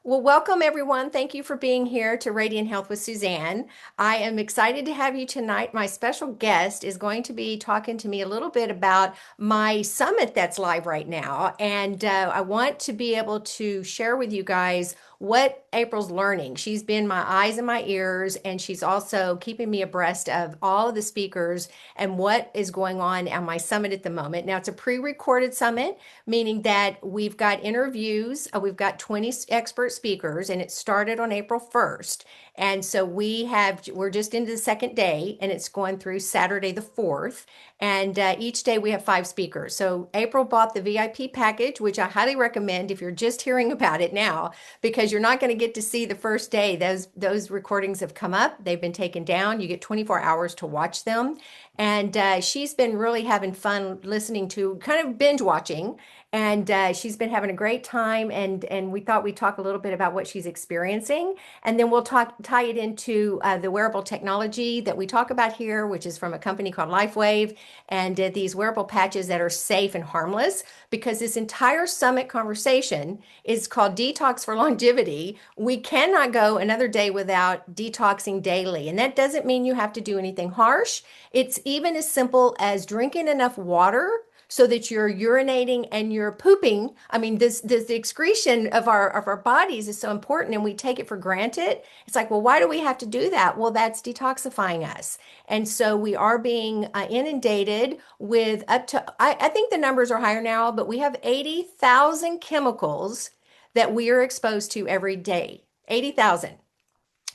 Well, welcome everyone. Thank you for being here to Radiant Health with Suzanne. I am excited to have you tonight. My special guest is going to be talking to me a little bit about my summit that's live right now. And I want to be able to share with you guys what April's learning. She's been my eyes and my ears, and she's also keeping me abreast of all of the speakers and what is going on my summit at the moment. Now, it's a pre-recorded summit, meaning that we've got interviews, we've got 20 expert speakers, and it started on April 1st. And so we're just into the second day, and it's going through Saturday the 4th. And each day we have five speakers. So April bought the VIP package, which I highly recommend if you're just hearing about it now, because you're not going to get to see the first day. Those recordings have come up, they've been taken down. You get 24 hours to watch them. And she's been really having fun listening to kind of binge watching, and she's been having a great time. And we thought we'd talk a little bit about what she's experiencing, and then we'll tie it into the wearable technology that we talk about here, which is from a company called Lifewave, and these wearable patches that are safe and harmless. Because this entire summit conversation is called Detox for Longevity. We cannot go another day without detoxing daily, and that doesn't mean you have to do anything harsh. It's even as simple as drinking enough water so that you're urinating and you're pooping. I mean, this the excretion of our bodies is so important, and we take it for granted. It's like, well, why do we have to do that? Well, that's detoxifying us. And so we are being inundated with up to, I think the numbers are higher now, but we have 80,000 chemicals that we are exposed to every day. 80,000.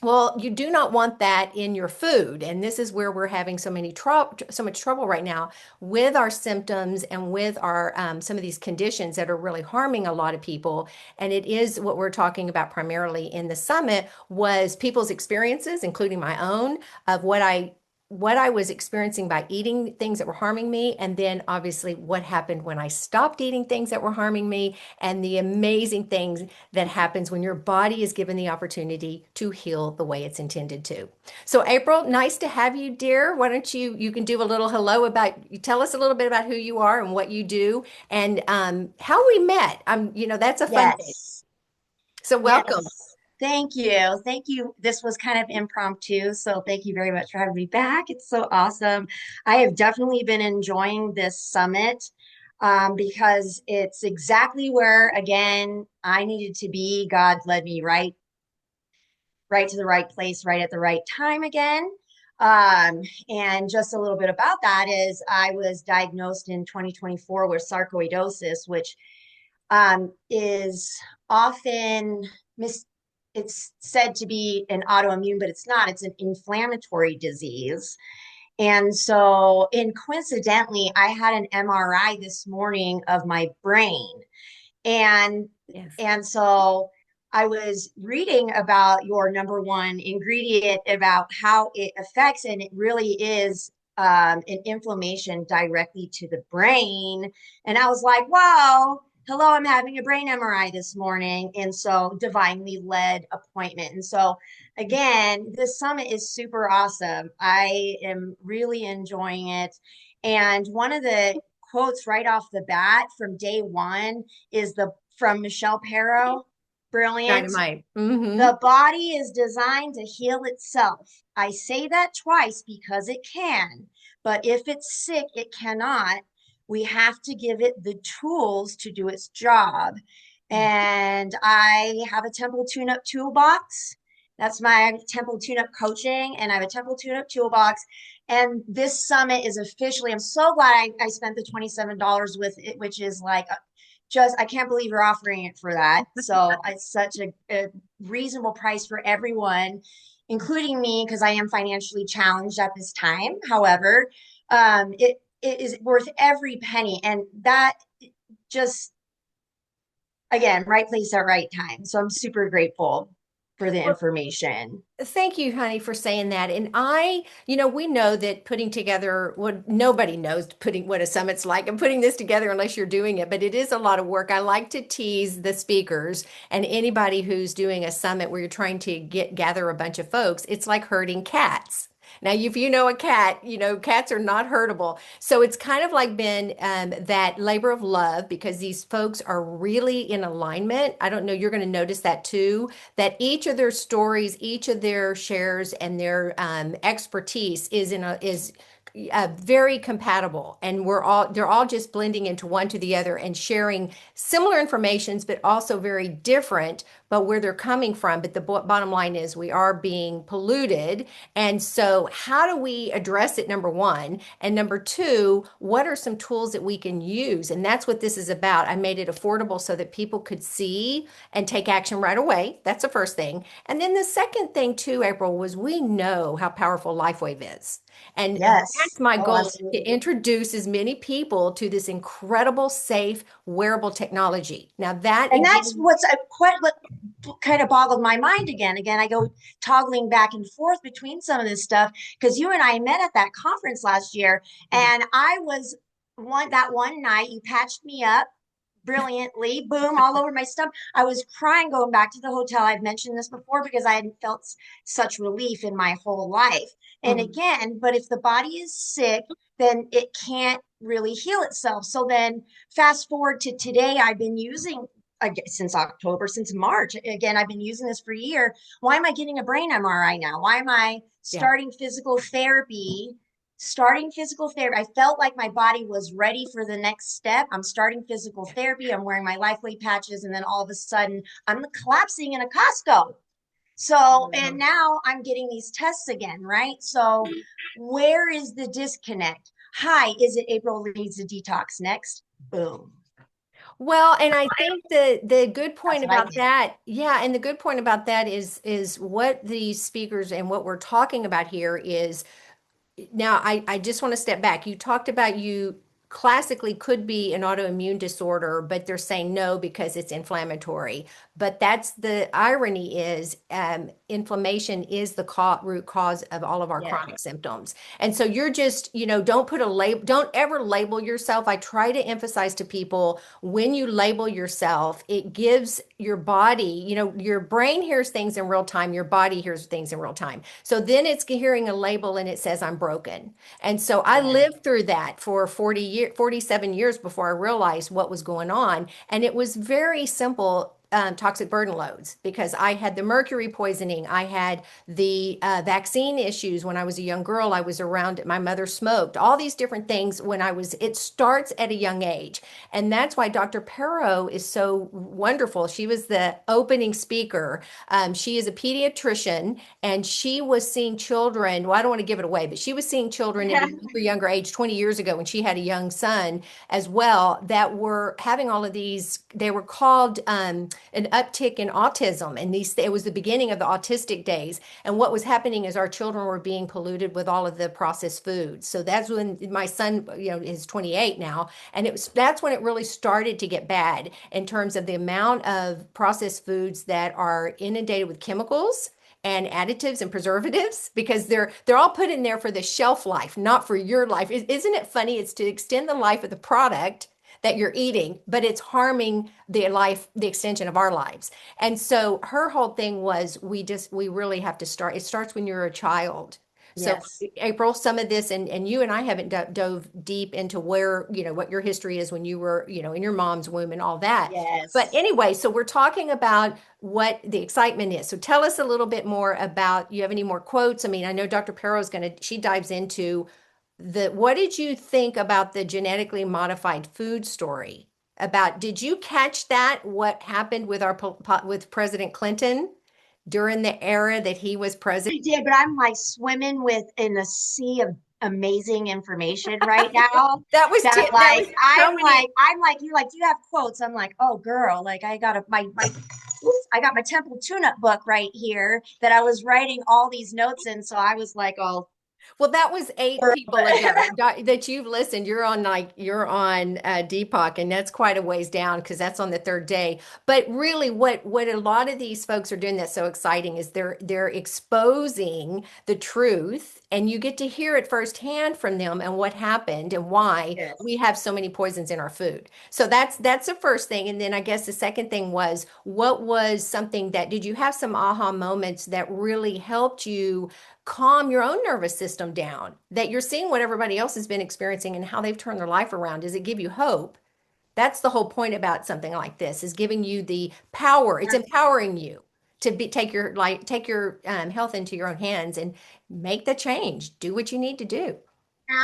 Well, you do not want that in your food. And this is where we're having so much trouble right now with our symptoms and with our some of these conditions that are really harming a lot of people. And it is what we're talking about primarily in the summit was people's experiences, including my own, of what I was experiencing by eating things that were harming me, and then obviously what happened when I stopped eating things that were harming me, and the amazing things that happens when your body is given the opportunity to heal the way it's intended to. So April, nice to have you, dear. Why don't you can do a little hello about, you tell us a little bit about who you are and what you do, and how we met. That's a fun thing. Yes. So welcome. Yes. Thank you. Thank you. This was kind of impromptu, so thank you very much for having me back. It's so awesome. I have definitely been enjoying this summit because it's exactly where, again, I needed to be. God led me right to the right place, right at the right time again. And just a little bit about that is I was diagnosed in 2024 with sarcoidosis, which is often mis it's said to be an autoimmune, but it's not. It's an inflammatory disease. And so, and coincidentally, I had an MRI this morning of my brain. And Yes. and so I was reading about your number one ingredient, about how it affects, and it really is an inflammation directly to the brain. And I was like, wow, hello, I'm having a brain MRI this morning. And so divinely led appointment. And so again, this summit is super awesome. I am really enjoying it. And one of the quotes right off the bat from day one is the from Michelle Perro. Brilliant. Dynamite. Mm-hmm. The body is designed to heal itself. I say that twice because it can, but if it's sick, it cannot. We have to give it the tools to do its job. And I have a Temple Tune Up toolbox. That's my Temple Tune Up coaching, and I have a Temple Tune Up toolbox. And this summit is officially, I'm so glad I spent the $27 with it, which is like just I can't believe you're offering it for that. So it's such a reasonable price for everyone, including me, because I am financially challenged at this time. However, it is worth every penny, and that just again, right place at right time. So I'm super grateful for the Well, information. thank you, honey, for saying that. And we know that putting together what nobody knows putting what a summit's like and putting this together unless you're doing it, but it is a lot of work. I like to tease the speakers and anybody who's doing a summit where you're trying to gather a bunch of folks. It's like herding cats. Now, if you know a cat, cats are not hurtable. So it's kind of like been that labor of love because these folks are really in alignment. I don't know, you're going to notice that too, that each of their stories, each of their shares and their expertise is very compatible, and they're all just blending into one to the other and sharing similar informations but also very different, but where they're coming from. But the bottom line is we are being polluted, and so how do we address it, number one, and number two, what are some tools that we can use? And that's what this is about. I made it affordable so that people could see and take action right away. That's the first thing. And then the second thing too, April, was we know how powerful Lifewave is. And Yes. that's my Oh, goal, is to absolutely. introduce as many people to this incredible, safe, wearable technology. Now that And that's again, what's quite what kind of boggled my mind again. Again, I go toggling back and forth between some of this stuff because you and I met at that conference last year, and I was one night you patched me up brilliantly, boom, all over my stomach. I was crying going back to the hotel. I've mentioned this before because I hadn't felt such relief in my whole life. And mhm. again, but if the body is sick, then it can't really heal itself. So then fast forward to today, I've been using since October, since March. Again, I've been using this for a year. Why am I getting a brain MRI now? Why am I Yeah. starting physical therapy? Starting physical therapy. I felt like my body was ready for the next step. I'm starting physical therapy. I'm wearing my Lifeway patches, and then all of a sudden, I'm collapsing in a Costco. So, and Wow. now I'm getting these tests again, right? So, where is the disconnect? Hi, is it April needs a detox next? Boom. Well, and I think the good That's point what I about get. that, yeah, and the good point about that is what these speakers and what we're talking about here is. Now, I just want to step back. You talked about you classically could be an autoimmune disorder, but they're saying no because it's inflammatory. But that's the irony is inflammation is the root cause of all of our Yeah. chronic symptoms. And so you're just, don't put a label, don't ever label yourself. I try to emphasize to people when you label yourself, it gives your body, your brain hears things in real time, your body hears things in real time. So then it's hearing a label and it says, I'm broken. And so I Yeah. lived through that for 47 years before I realized what was going on. And it was very simple. Toxic burden loads because I had the mercury poisoning. I had the vaccine issues when I was a young girl. I was around, my mother smoked, all these different things it starts at a young age. And that's why Dr. Perro is so wonderful. She was the opening speaker. She is a pediatrician and she was seeing children. Well, I don't want to give it away, but she was seeing children at a younger age 20 years ago when she had a young son as well that were having all of these. They were called an uptick in autism. And it was the beginning of the autistic days. And what was happening is our children were being polluted with all of the processed foods. So that's when my son, is 28 now. And that's when it really started to get bad in terms of the amount of processed foods that are inundated with chemicals and additives and preservatives because they're all put in there for the shelf life, not for your life. Isn't it funny? It's to extend the life of the product that you're eating, but it's harming the extension of our lives. And so her whole thing was we really have to start. It starts when you're a child. So Yes. April, some of this, and you and I haven't dove deep into where, what your history is when you were, in your mom's womb and all that. But Yes. anyway, so we're talking about what the excitement is. So tell us a little bit more about, you have any more quotes? I mean, I know Dr. Perro is she dives into what did you think about the genetically modified food story? Did you catch that? What happened with with President Clinton during the era that he was president? I did, but I'm like swimming in a sea of amazing information right now. That was so many. I'm like you, like, do you have quotes? I'm like, oh girl, like I got my oops, I got my Temple tune-up book right here that I was writing all these notes in. So I was like, oh, Well, that was eight people ago that you've listened. You're on Deepak, and that's quite a ways down because that's on the third day. But really, what a lot of these folks are doing that's so exciting is they're exposing the truth, and you get to hear it firsthand from them and what happened and why yes. we have so many poisons in our food. So that's the first thing, and then I guess the second thing was what was something that did you have some aha moments that really helped you calm your own nervous system down, that you're seeing what everybody else has been experiencing and how they've turned their life around. Does it give you hope? That's the whole point about something like this, is giving you the power. It's empowering you to take your health into your own hands and make the change. Do what you need to do.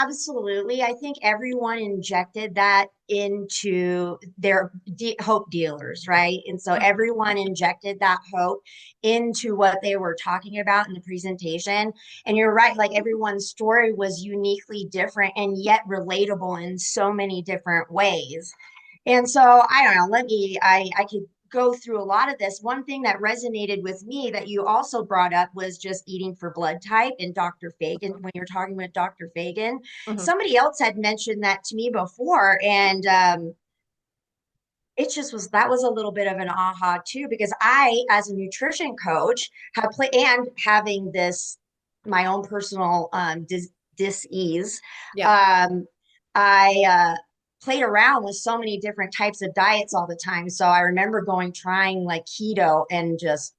Absolutely. I think everyone injected that into their hope dealers, right? And so everyone injected that hope into what they were talking about in the presentation. And you're right, like everyone's story was uniquely different and yet relatable in so many different ways. And so I don't know, I could go through a lot of this. One thing that resonated with me that you also brought up was just eating for blood type and Dr. Fagan. When you're talking with Dr. Fagan, Mhm. somebody else had mentioned that to me before. And it just was, that was a little bit of an aha too, because I, as a nutrition coach, have played and having this, my own personal dis-ease, Yeah. um, I played around with so many different types of diets all the time. So I remember trying like keto and just,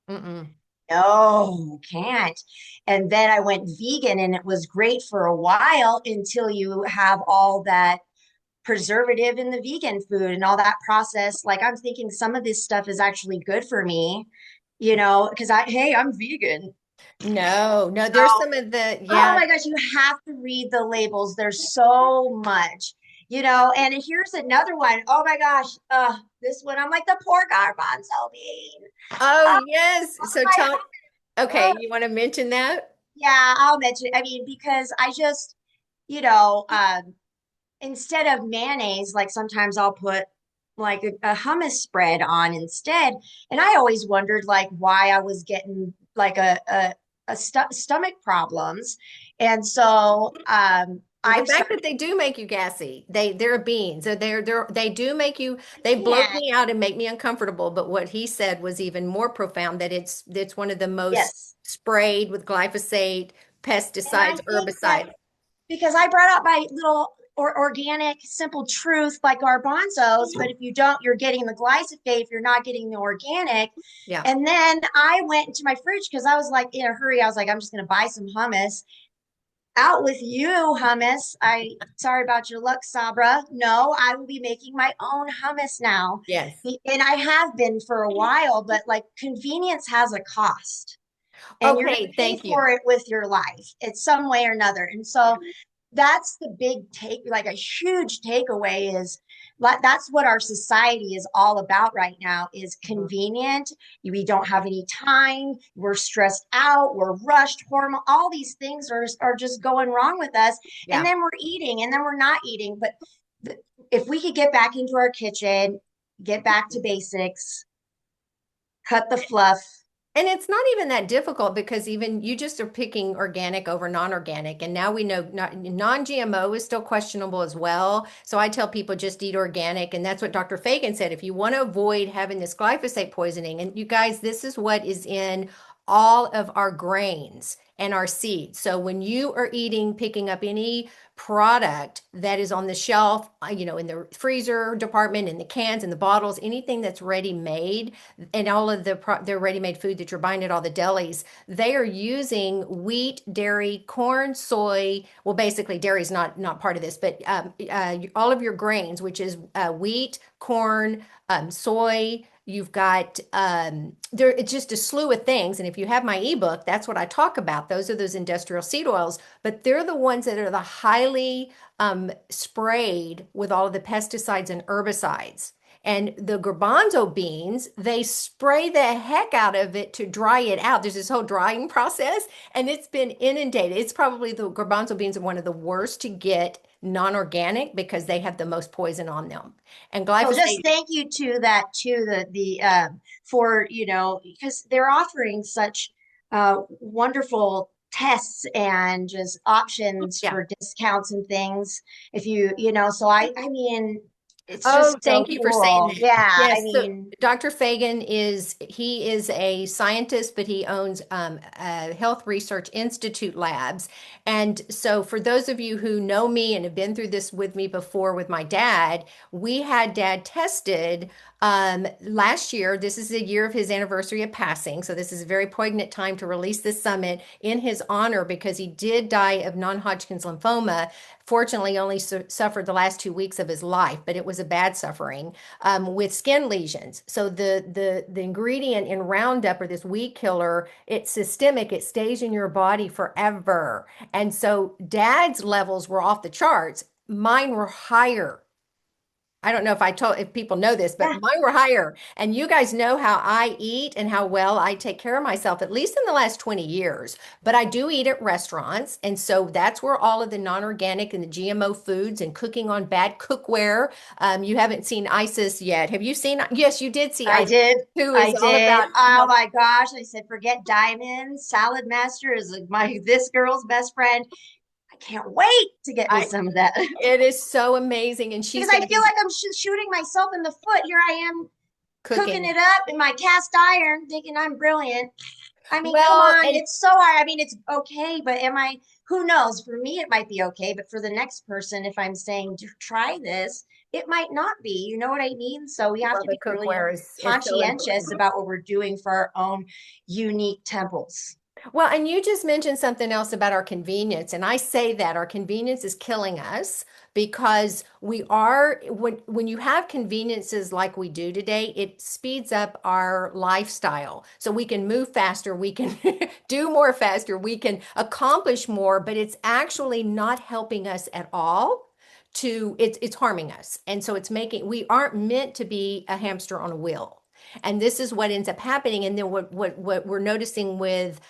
Mm-mm. no, can't. And then I went vegan and it was great for a while until you have all that preservative in the vegan food and all that process. Like I'm thinking some of this stuff is actually good for me, because hey, I'm vegan. No, no, there's Oh, some of the, oh yeah, my gosh, you have to read the labels. There's so much, and here's another one. Oh my gosh, this one, I'm like the poor garbanzo bean. oh, Oh yes. So my, tell, okay, uh, you want to mention that? yeah, I'll mention. I mean, because I just, you know, um, instead of mayonnaise, like sometimes I'll put like a hummus spread on instead. And I always wondered like why I was getting like stomach problems. And so Well, the I've fact started, that they do make you gassy, they're beans. So they do make you, they bloat yeah, me out and make me uncomfortable. But what he said was even more profound, that it's one of the most yes. sprayed with glyphosate, And I pesticides, think that herbicides. because I brought up my little organic simple truth like garbanzos, but if you don't, you're getting the glyphosate if you're not getting the organic. Yeah. And then I went into my fridge because I was like in a hurry. I was like, I'm just gonna buy some hummus. Out with you, hummus. I sorry about your luck, Sabra. No, I will be making my own hummus now. Yes. And I have been for a while, but like convenience has a cost and you're going Okay, to pay thank you. for it with your life. It's some way or another. And so that's the big take, like a huge takeaway is that's what our society is all about right now is Mhm. convenient. We don't have any time. We're stressed out. We're rushed. Hormone. All these things are just going wrong with us. And Yeah. then we're eating, and then we're not eating. But if we could get back into our kitchen, get back to basics, cut the fluff. And it's not even that difficult, because even you just are picking organic over non-organic. And now we know non-GMO is still questionable as well. So I tell people just eat organic. And that's what Dr. Fagan said. If you want to avoid having this glyphosate poisoning, and you guys, this is what is in all of our grains and our seeds. So when you are picking up any product that is on the shelf, in the freezer department, in the cans, in the bottles, anything that's ready made, and all of the ready-made food that you're buying at all the delis, they are using wheat, dairy, corn, soy. Well, basically, dairy is not part of this, but all of your grains, which is wheat, corn, soy. You've got there. It's just a slew of things, and if you have my ebook, that's what I talk about. Those are those industrial seed oils, but they're the ones that are the highly sprayed with all of the pesticides and herbicides. And the garbanzo beans, they spray the heck out of it to dry it out. There's this whole drying process, and it's been inundated. It's probably, the garbanzo beans are one of the worst to get non-organic because they have the most poison on them. And Well, just glyphosate, thank you to that too, the for because they're offering such wonderful tests and just options yeah. for discounts and things. If so I mean, it's Oh, just so thank you for saying cool. that. Yeah, I Yes, so mean, Dr. Fagan he is a scientist, but he owns Health Research Institute labs. And so for those of you who know me and have been through this with me before with my dad, we had dad tested Last year, this is the year of his anniversary of passing. So this is a very poignant time to release this summit in his honor because he did die of non-Hodgkin's lymphoma. Fortunately, only suffered the last 2 weeks of his life, but it was a bad suffering with skin lesions. So the ingredient in Roundup or this weed killer, it's systemic. It stays in your body forever. And so Dad's levels were off the charts. Mine were higher. I don't know if people know this, but Yeah. mine were higher. And you guys know how I eat and how well I take care of myself, at least in the last 20 years. But I do eat at restaurants. And so that's where all of the non-organic and the GMO foods and cooking on bad cookware. You haven't seen ISIS yet. Have you seen? Yes, you did see I ISIS, did. who I is all did. about Oh how my gosh. I said, forget Diamond. Salad Master is like this girl's best friend. I can't wait to get me I, some of that. it is so amazing. And she Because said I feel like I'm shooting myself in the foot. Here I am cooking cooking. it up in my cast iron, thinking I'm brilliant. I mean, come Well, on, and it's so hard. I mean, it's okay, but am I, who knows? For me, it might be okay, but for the next person, if I'm saying try this, it might not be. You know what I mean? So we have well, to the be really cookware is so conscientious important. about what we're doing for our own unique temples. Well, and you just mentioned something else about our convenience. And I say that our convenience is killing us because when you have conveniences like we do today, it speeds up our lifestyle. So we can move faster, we can do more faster, we can accomplish more, but it's actually not helping us at all. It's harming us. And so we aren't meant to be a hamster on a wheel. And this is what ends up happening. And then what we're noticing with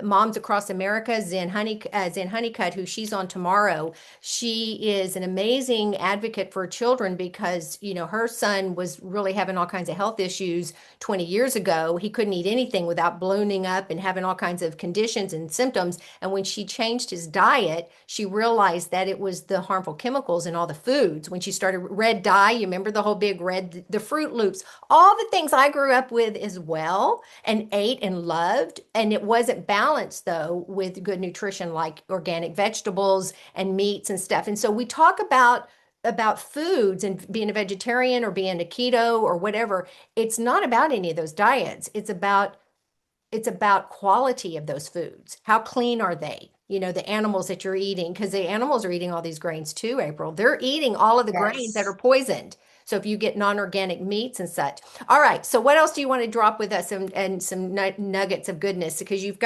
moms across America, Zen Honeycutt, who she's on tomorrow, she is an amazing advocate for children because her son was really having all kinds of health issues 20 years ago. He couldn't eat anything without ballooning up and having all kinds of conditions and symptoms. And when she changed his diet, she realized that it was the harmful chemicals in all the foods. When she started red dye, you remember the whole big red, the Fruit Loops, all the things I grew up with as well and ate and loved. And it wasn't balanced though with good nutrition like organic vegetables and meats and stuff. And so we talk about foods and being a vegetarian or being a keto or whatever. It's not about any of those diets. It's about quality of those foods. How clean are they? The animals that you're eating, because the animals are eating all these grains too, April. They're eating all of the grains that are Yes. poisoned. So if you get non-organic meats and such. All right. So what else do you want to drop with us and some nuggets of goodness? Because you've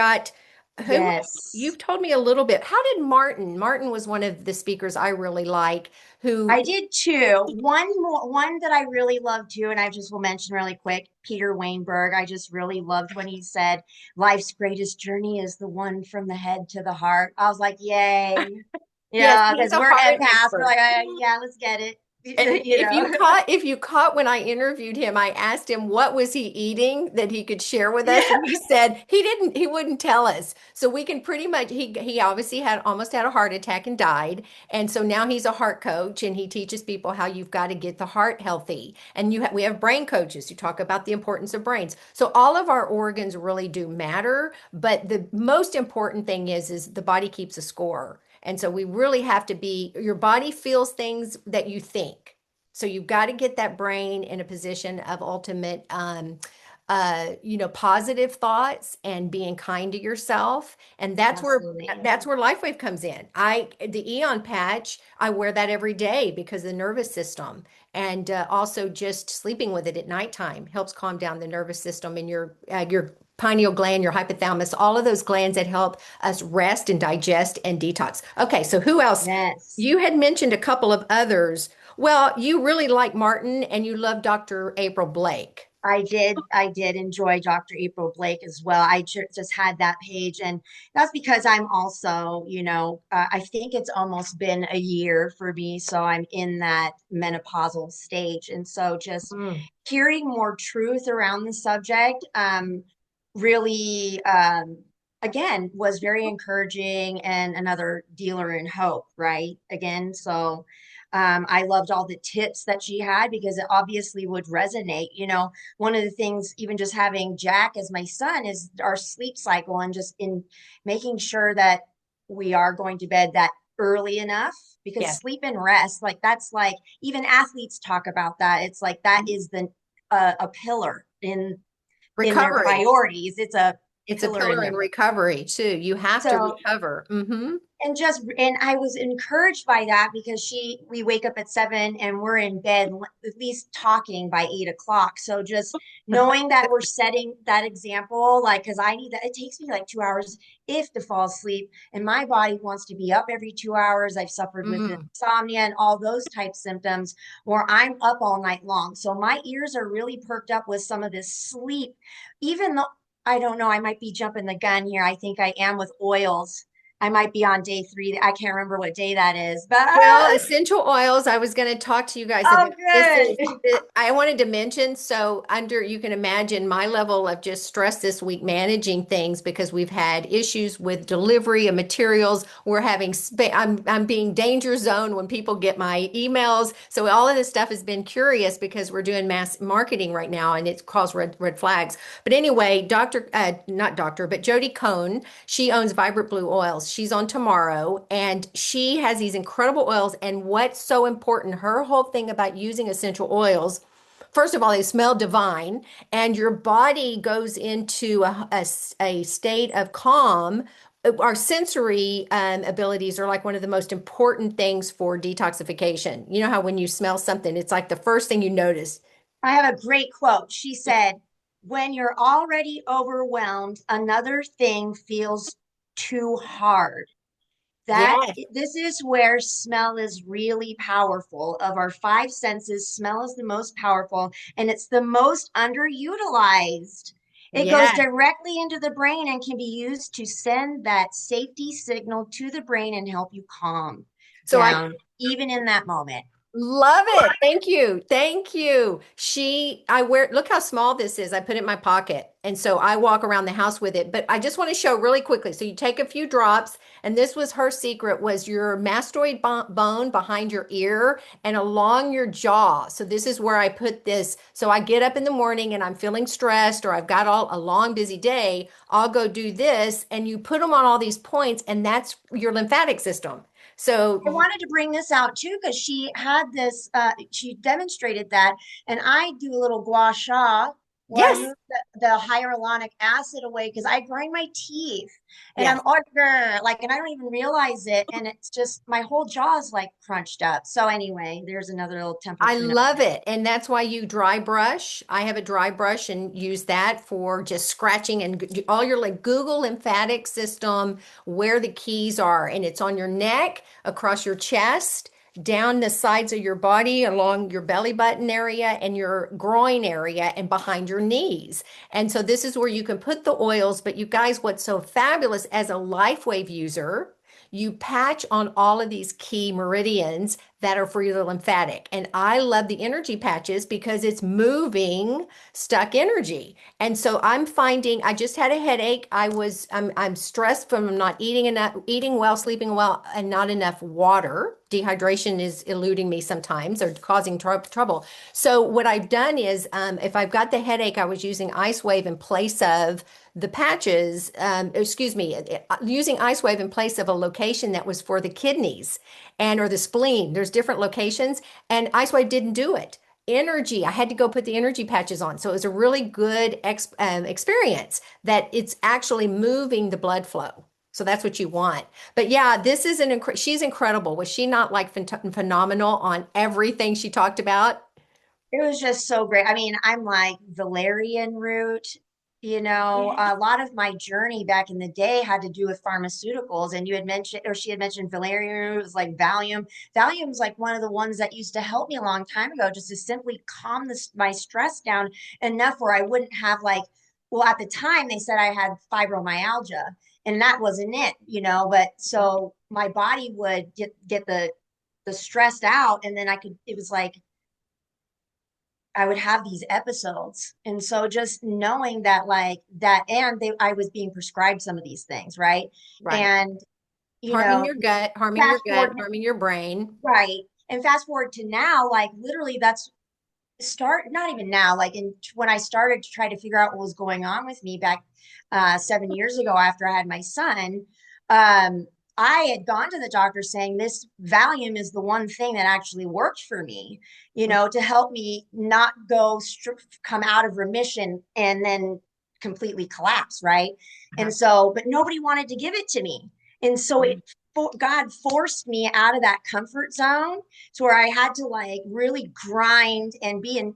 Yes. told me a little bit. How did Martin was one of the speakers I really like who I did too. One that I really loved too, and I just will mention really quick, Peter Weinberg. I just really loved when he said, "Life's greatest journey is the one from the head to the heart." I was like, "Yay!" yes, Yeah, he's because a we're heart empaths. We're expert. like, "Yeah, let's get it." And You know. if you caught when I interviewed him, I asked him what was he eating that he could share with us, Yeah. and he said he wouldn't tell us. So we can pretty much he obviously had almost had a heart attack and died, and so now he's a heart coach and he teaches people how you've got to get the heart healthy. And we have brain coaches who talk about the importance of brains. So all of our organs really do matter, but the most important thing is the body keeps a score. And so we really have to your body feels things that you think. So you've got to get that brain in a position of ultimate, positive thoughts and being kind to yourself. And Absolutely. that's where LifeWave comes in. The Eon patch, I wear that every day because of the nervous system. And also just sleeping with it at nighttime helps calm down the nervous system and your pineal gland, your hypothalamus, all of those glands that help us rest and digest and detox. Okay, so who else? Yes. You had mentioned a couple of others. Well, you really like Martin and you love Dr. April Blake. I did enjoy Dr. April Blake as well. I just had that page, and that's because I'm also, I think it's almost been a year for me, so I'm in that menopausal stage, and so just Mm. hearing more truth around the subject, really, again, was very encouraging and another dealer in hope, right? Again, so. I loved all the tips that she had because it obviously would resonate. One of the things, even just having Jack as my son, is our sleep cycle and just in making sure that we are going to bed that early enough because Yes. sleep and rest, like that's like even athletes talk about that. It's like that is the a pillar in their Recovery. priorities. It's a It's a pillar in pillar in their. recovery too. You have to So recover. Hmm. and I was encouraged by that because we wake up at 7 and we're in bed at least talking by 8 o'clock. So just knowing that we're setting that example, like, because I need that, it takes me like 2 hours if to fall asleep, and my body wants to be up every 2 hours. I've suffered with Mm. insomnia and all those type symptoms where I'm up all night long. So my ears are really perked up with some of this sleep, even though I don't know, I might be jumping the gun here. I think I am with oils. I might be on day 3. I can't remember what day that is, but Well, essential oils, I was going to talk to you guys oh, about this is good. I wanted to mention, so under you can imagine my level of just stress this week managing things because we've had issues with delivery of materials. We're having I'm being danger zone when people get my emails. So all of this stuff has been curious because we're doing mass marketing right now and it's caused red flags. But anyway, not doctor, but Jody Cohn, she owns Vibrant Blue Oils. She's on tomorrow and she has these incredible oils. And what's so important, her whole thing about using essential oils, first of all, they smell divine and your body goes into a state of calm. Our sensory abilities are like one of the most important things for detoxification. You know how when you smell something, it's like the first thing you notice. I have a great quote. She said, "When you're already overwhelmed, another thing feels too hard." That Yeah, this is where smell is really powerful. Of our five senses, smell is the most powerful and it's the most underutilized. It goes yeah. directly into the brain and can be used to send that safety signal to the brain and help you calm So I down, even in that moment. love it. Thank you. Thank you. I wear, look how small this is. I put it in my pocket. And so I walk around the house with it. But I just want to show really quickly. So you take a few drops, and this was her secret was your mastoid bone behind your ear and along your jaw. So this is where I put this. So I get up in the morning and I'm feeling stressed or I've got all a long, busy day. I'll go do this. And you put them on all these points, and that's your lymphatic system. I So wanted to bring this out too because she had this, she demonstrated that, and I do a little gua sha where I yes, move the hyaluronic acid away because I grind my teeth and I'm yes. like, and I don't even realize it, and it's just my whole jaw is like crunched up. So anyway, there's another little temple I cleanup. love it. And that's why you dry brush. I have a dry brush and use that for just scratching and all your like Google lymphatic system, where the keys are. And it's on your neck, across your chest, down the sides of your body, along your belly button area and your groin area and behind your knees. And so this is where you can put the oils. But you guys, what's so fabulous as a Lifewave user, you patch on all of these key meridians that are for your lymphatic. And I love the energy patches because it's moving stuck energy. And so I'm finding I just had a headache. I'm stressed from not eating well, sleeping well, and not enough water. Dehydration is eluding me sometimes or causing trouble. So what I've done is if I've got the headache, I was using Ice Wave in place of the patches, excuse me, using Ice Wave in place of a location that was for the kidneys and or the spleen. There's different locations, and Ice Wave didn't do it. Energy, I had to go put the energy patches on. So it was a really good experience that it's actually moving the blood flow. So that's what you want. But yeah, this is she's incredible. Was she not like phenomenal on everything she talked about? It was just so great. I mean, I'm like valerian root. A lot of my journey back in the day had to do with pharmaceuticals. And you had mentioned, or she had mentioned valerian root. It was like Valium. Valium's like one of the ones that used to help me a long time ago, just to simply calm my stress down enough where I wouldn't have like, well, at the time they said I had fibromyalgia, and that wasn't it. But so my body would get the stressed out, and then it was like I would have these episodes. And so just knowing that like that and I was being prescribed some of these things, right? Right. And you Harming know, your gut, harming your fast gut, forward harming your brain. right. And fast forward to now, like literally that's start not even now, like when I started to try to figure out what was going on with me back 7 years ago after I had my son, um, I had gone to the doctor saying this Valium is the one thing that actually worked for me, to help me not come out of remission and then completely collapse, right? Uh-huh. And so, but nobody wanted to give it to me. And so God forced me out of that comfort zone to where I had to like really grind and be in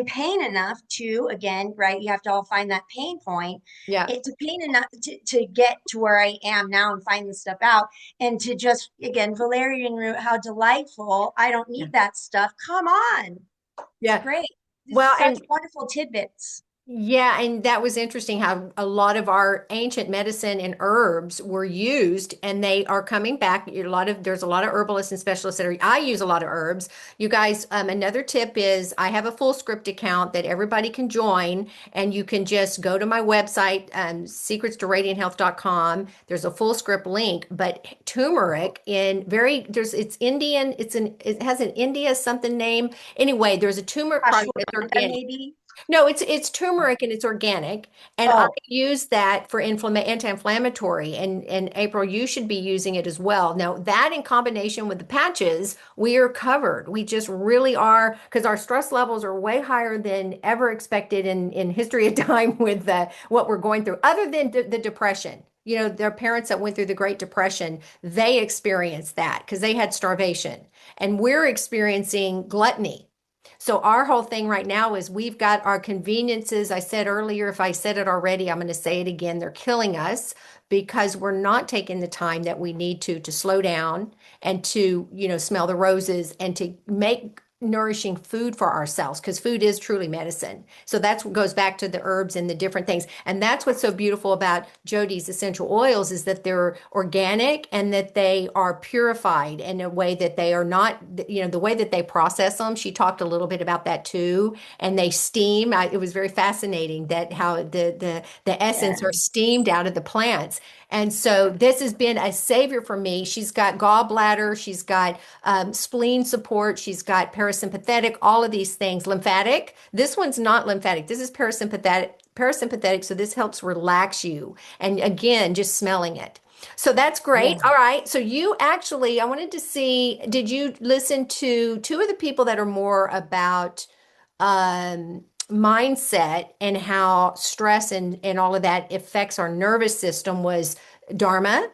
pain enough to, again, right, you have to all find that pain point. Yeah. It's pain enough to get to where I am now and find this stuff out, and to just, again, valerian root, how delightful. I don't Yeah. need that stuff. Come on. It's Yeah. great. It's Well, such and wonderful tidbits. yeah, and that was interesting how a lot of our ancient medicine and herbs were used, and they are coming back. There's a lot of herbalists and specialists that are. I use a lot of herbs. You guys, another tip is I have a full script account that everybody can join, and you can just go to my website, secrets to radianthealth.com. There's a full script link, but turmeric it's Indian. It has an India something name. Anyway, there's a turmeric product that's Ashwagandha, organic. maybe. No, it's turmeric and it's organic, and I Oh, use that for anti-inflammatory. And April, you should be using it as well. Now, that in combination with the patches, we are covered. We just really are because our stress levels are way higher than ever expected in history of time with what we're going through. Other than the depression, their parents that went through the Great Depression, they experienced that because they had starvation, and we're experiencing gluttony. So our whole thing right now is we've got our conveniences. I said earlier, if I said it already, I'm going to say it again. They're killing us because we're not taking the time that we need to slow down and to, smell the roses and to make nourishing food for ourselves because food is truly medicine. So that's what goes back to the herbs and the different things. And that's what's so beautiful about Jody's essential oils is that they're organic and that they are purified in a way that they are not, the way that they process them. She talked a little bit about that too. And they steam. It was very fascinating that how the essence are yes. steamed out of the plants. And so this has been a savior for me. She's got gallbladder, she's got spleen support, she's got parasympathetic, all of these things. Lymphatic. This one's not lymphatic. This is parasympathetic. Parasympathetic, so this helps relax you. And again, just smelling it. So that's great. Yeah. All right. So you actually, I wanted to see, did you listen to two of the people that are more about mindset and how stress and all of that affects our nervous system was Dharma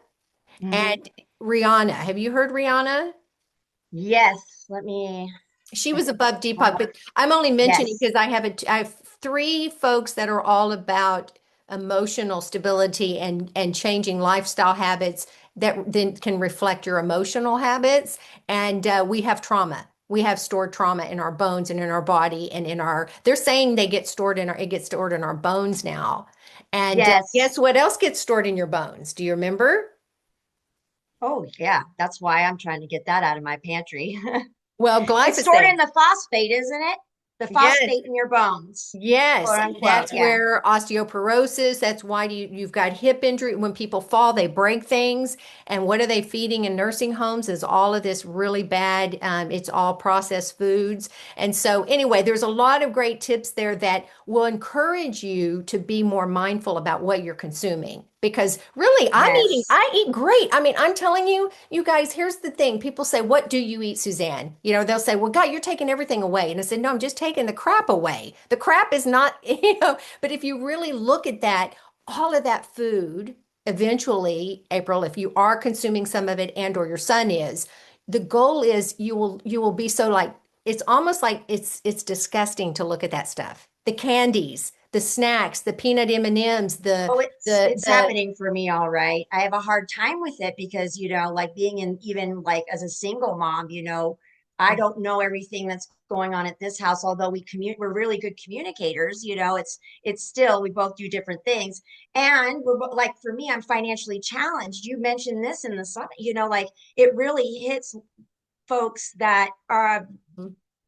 Hmm. and Rihanna. Have you heard Rihanna? Yes. Let me. She was above Deepak, but I'm only mentioning Yes. because I have three folks that are all about emotional stability and changing lifestyle habits that then can reflect your emotional habits. And we have trauma. We have stored trauma in our bones and in our body and in our. They're saying it gets stored in our bones now. And Yes. guess what else gets stored in your bones? Do you remember? Oh, yeah. That's why I'm trying to get that out of my pantry. Well, It's stored glyphosate. in the phosphate, isn't it? The Yes. phosphate in your bones, Yes, quote and unquote. that's Yeah. where osteoporosis, that's why you've got hip injury. When people fall, they break things. And what are they feeding in nursing homes is all of this really bad, it's all processed foods. And so anyway, there's a lot of great tips there that will encourage you to be more mindful about what you're consuming. Because really, Yes. I eat great. I mean, I'm telling you, you guys, here's the thing. People say, "What do you eat, Suzanne?" They'll say, "Well, God, you're taking everything away." And I said, "No, I'm just taking the crap away. The crap is not, but if you really look at that, all of that food, eventually, April, if you are consuming some of it and or your son is, the goal is you will be so like it's almost like it's disgusting to look at that stuff. The candies, the snacks, the peanut M&Ms, Oh, it's the happening for me, all right. I have a hard time with it because, like being in, even like as a single mom, I don't know everything that's going on at this house, although we're really good communicators, it's still we both do different things. And like for me, I'm financially challenged. You mentioned this in the summit, like it really hits folks that are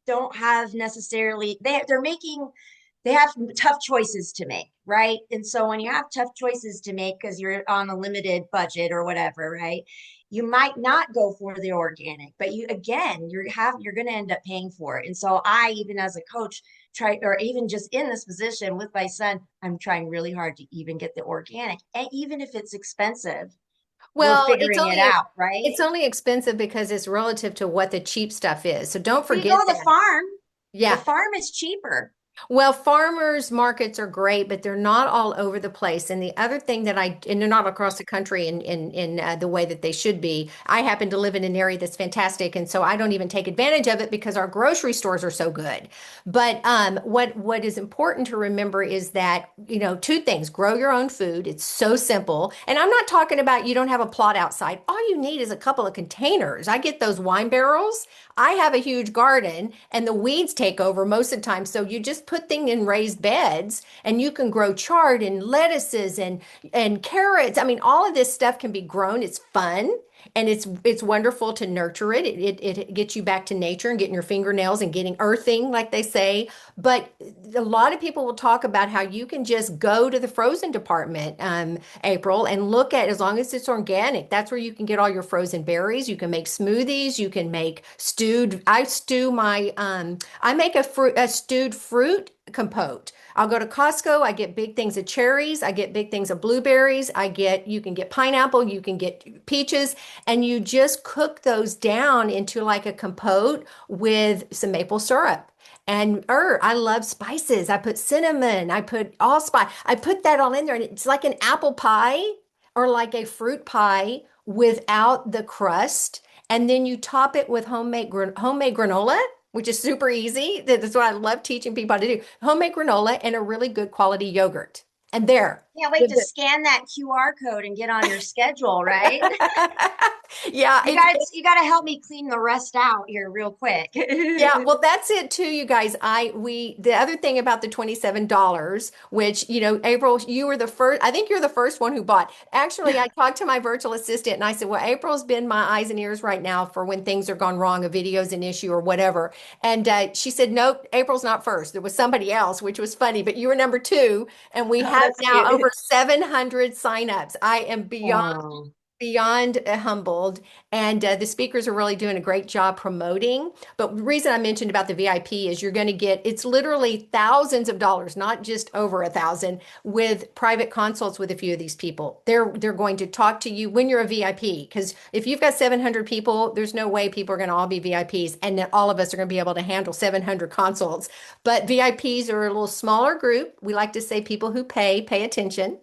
don't have necessarily they have tough choices to make, right? And so when you have tough choices to make because you're on a limited budget or whatever, right? You might not go for the organic, but you're going to end up paying for it. And so I, even as a coach, try, or even just in this position with my son, I'm trying really hard to even get the organic, and even if it's expensive. we're Well, figuring it out, right? it's only expensive because it's relative to what the cheap stuff is. So don't We forget go to the that. farm. The Yeah. farm is cheaper. Well, farmers markets are great, but they're not all over the place. And the other thing that and they're not across the country in the way that they should be. I happen to live in an area that's fantastic, and so I don't even take advantage of it because our grocery stores are so good. But what is important to remember is that, two things: grow your own food. It's so simple, and I'm not talking about you don't have a plot outside. All you need is a couple of containers. I get those wine barrels. I have a huge garden and the weeds take over most of the time. So you just put things in raised beds and you can grow chard and lettuces and carrots. I mean, all of this stuff can be grown. It's fun and it's wonderful to nurture it. It gets you back to nature and getting your fingernails and getting earthing, like they say. But a lot of people will talk about how you can just go to the frozen department, April, and look at, as long as it's organic, that's where you can get all your frozen berries. You can make smoothies. You can make I make a stewed fruit compote. I'll go to Costco. I get big things of cherries. I get big things of blueberries. You can get pineapple. You can get peaches, and you just cook those down into like a compote with some maple syrup. And I love spices. I put cinnamon. I put allspice. I put that all in there, and it's like an apple pie or like a fruit pie without the crust. And then you top it with homemade granola, which is super easy. That's what I love teaching people how to do. Homemade granola and a really good quality yogurt. And there. Can't wait to scan that QR code and get on your schedule, right? Yeah, You got to help me clean the rest out here real quick. yeah, well, that's it too, you guys. The other thing about the $27, which, April, you were the first, I think you're the first one who bought. Actually, I talked to my virtual assistant and I said, well, April's been my eyes and ears right now for when things are gone wrong, a video's an issue or whatever. And she said, nope, April's not first. There was somebody else, which was funny, but you were number two. And we Oh, have that's now cute. over 700 signups. I am Oh, beyond humbled. And the speakers are really doing a great job promoting. But the reason I mentioned about the VIP is it's literally thousands of dollars, not just over 1,000, with private consults with a few of these people. They're going to talk to you when you're a VIP, because if you've got 700 people, there's no way people are going to all be VIPs and that all of us are going to be able to handle 700 consults. But VIPs are a little smaller group. We like to say people who pay attention.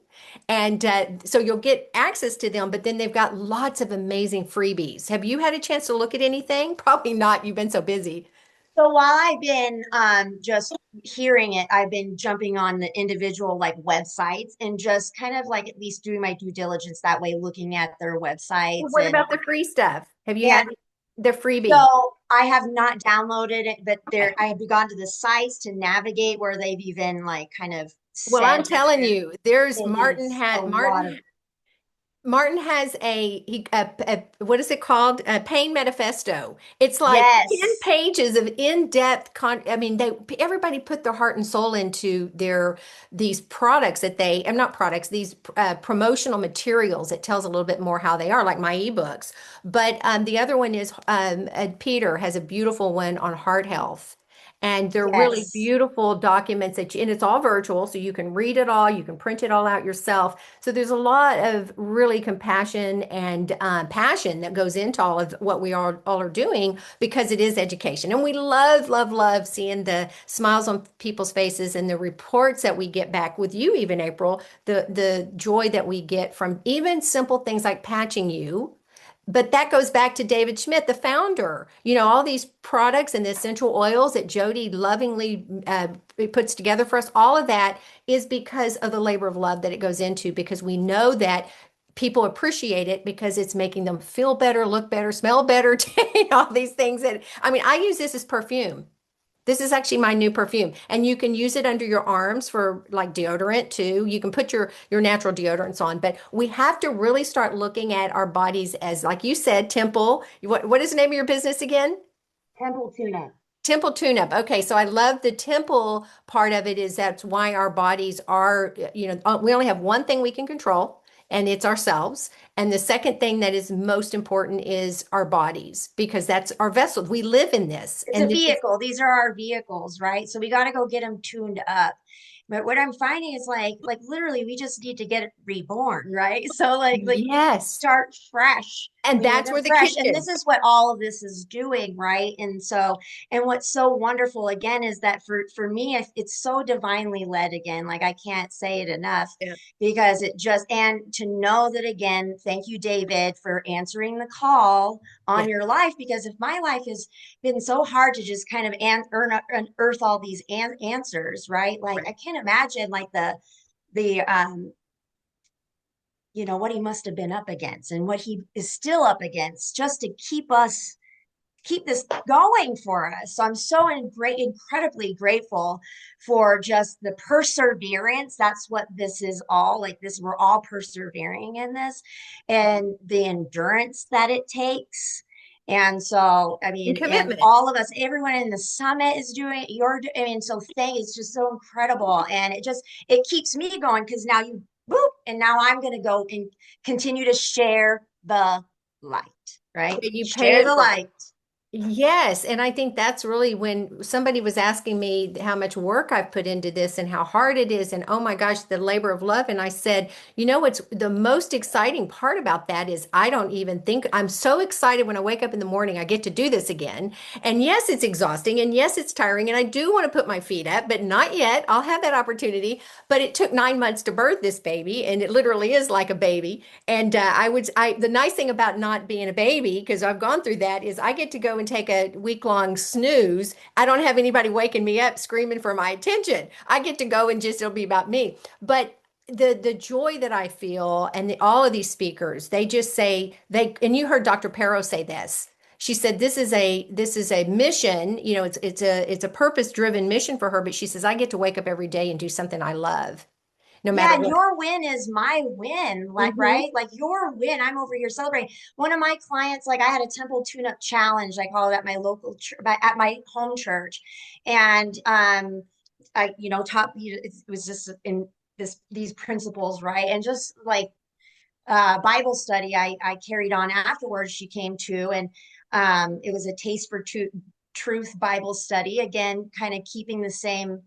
And so you'll get access to them, but then they've got lots of amazing freebies. Have you had a chance to look at anything? Probably not. You've been so busy. so while I've been just hearing it, I've been jumping on the individual like websites and just kind of like at least doing my due diligence that way, looking at their Well, websites what about the free stuff? Have you and had the freebie? so I have not downloaded it, but there I have gone to the sites to navigate where they've even like kind of Well, said I'm that telling you, there's it is a lot of Martin has what is it called? A pain manifesto. It's like 10 yes. pages of in-depth I mean, everybody put their heart and soul into these products I'm not products, these promotional materials. It tells a little bit more how they are, like my ebooks. But the other one is Peter has a beautiful one on heart health. And they're really Yes. beautiful documents and it's all virtual, so you can read it all, you can print it all out yourself. So there's a lot of really compassion and passion that goes into all of what we all are doing because it is education. And we love, love, love seeing the smiles on people's faces and the reports that we get back with you, even April, the joy that we get from even simple things like patching you. But that goes back to David Schmidt, the founder. All these products and the essential oils that Jody lovingly puts together for us, all of that is because of the labor of love that it goes into, because we know that people appreciate it because it's making them feel better, look better, smell better, all these things I mean, I use this as perfume. This is actually my new perfume, and you can use it under your arms for like deodorant too. You can put your natural deodorants on, but we have to really start looking at our bodies as, like you said, temple. What is the name of your business again? Temple tuna. Temple tune-up. Okay, so I love the temple part of it is that's why our bodies are, we only have one thing we can control, and it's ourselves. And the second thing that is most important is our bodies, because that's our vessel. We live in this, It's a and this is vehicle. These are our vehicles, right? So we got to go get them tuned up. But what I'm finding is like literally we just need to get reborn, right? So like Yes. start fresh. And We need that's to where the fresh. And this kitchen. is what all of this is doing, right? And so, and what's so wonderful again is that for me, it's so divinely led again. Like I can't say it enough Yeah. because it just, and to know that again, thank you, David, for answering the call Yeah. on your life. Because if my life has been so hard to just kind of unearth all these answers, right? Like I Right. can't imagine like the what he must have been up against and what he is still up against just to keep this going for us. So I'm so incredibly grateful for just the perseverance. That's what this is all like this. We're all persevering in this and the endurance that it takes. And so, I And mean, and commitment. all of us, everyone in the summit is doing it. I mean, so it's just so incredible. And it keeps me going because now you boop, and now I'm going to go and continue to share the light, right? Yeah, you pay Share it the forward. light. Yes, and I think that's really when somebody was asking me how much work I've put into this and how hard it is, and oh my gosh, the labor of love. And I said, you know, what's the most exciting part about that is I don't even think I'm so excited when I wake up in the morning, I get to do this again. And yes, it's exhausting, and yes, it's tiring, and I do want to put my feet up, but not yet. I'll have that opportunity. But it took 9 months to birth this baby, and it literally is like a baby. And the nice thing about not being a baby, because I've gone through that, is I get to go and take a week-long snooze. I don't have anybody waking me up screaming for my attention. I get to go and just it'll be about me. But the joy that I feel, and all of these speakers, they just say and you heard Dr. Perro say this. She said this is a mission, it's a purpose-driven mission for her, but she says I get to wake up every day and do something I love, no Yeah, matter and what. your win is my win, like, Mhm. right? Like your win, I'm over here celebrating. One of my clients, like I had a temple tune-up challenge, I call it at my local at my home church. And I, taught it was just in these principles, right? And just like Bible study I carried on afterwards, she came to, and it was a Taste for Truth Bible study, again, kind of keeping the same.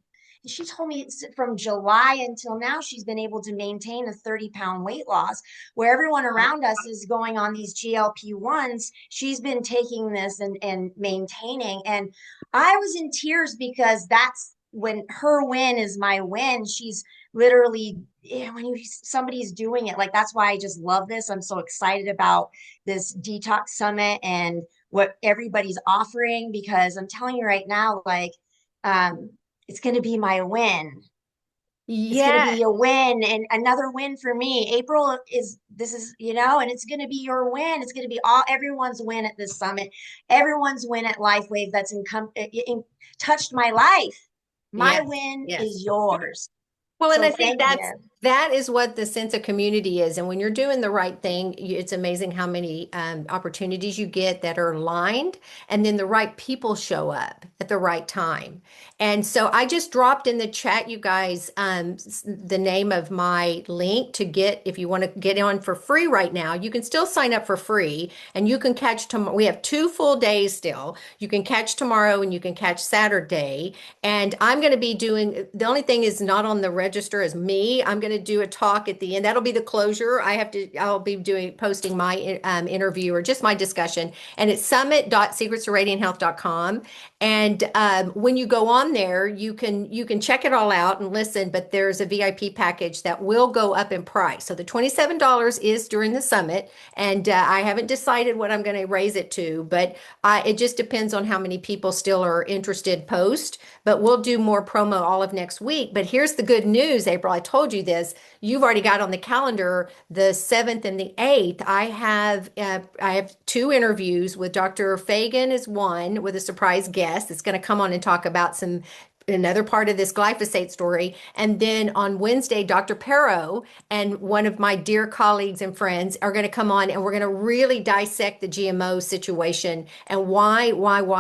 She told me from July until now, she's been able to maintain a 30-pound weight loss, where everyone around us is going on these GLP-1s. She's been taking this and maintaining. And I was in tears because that's when her win is my win. She's literally, when somebody's doing it, like that's why I just love this. I'm so excited about this detox summit and what everybody's offering, because I'm telling you right now, like um it's going to be my win. It's going to Yeah. be a win and another win for me. April is this is, and it's going to be your win. It's going to be everyone's win at this summit. Everyone's win at Lifewave that's touched my life. My Yes. win Yes. is yours. Well, and So I think thank that's you. that is what the sense of community is. And when you're doing the right thing, it's amazing how many opportunities you get that are aligned, and then the right people show up at the right time. And so I just dropped in the chat, you guys, the name of my link to get if you want to get on for free right now. You can still sign up for free, and you can catch tomorrow. We have 2 full days still. You can catch tomorrow, and you can catch Saturday. And I'm going to be doing, the only thing is not on the register is me. I'm going to do a talk at the end. That'll be the closure. I'll be posting my interview or just my discussion. And it's summit.secretstoradianthealth.com. And when you go on there, you can check it all out and listen, but there's a VIP package that will go up in price. So the $27 is during the summit. And I haven't decided what I'm going to raise it to, but it just depends on how many people still are interested post. But we'll do more promo all of next week. But here's the good news, April. I told you this. You've already got on the calendar the 7th and the 8th. I have 2 interviews with Dr. Fagan is one with a surprise guest that's going to come on and talk about another part of this glyphosate story. And then on Wednesday, Dr. Perro and one of my dear colleagues and friends are going to come on, and we're going to really dissect the GMO situation and why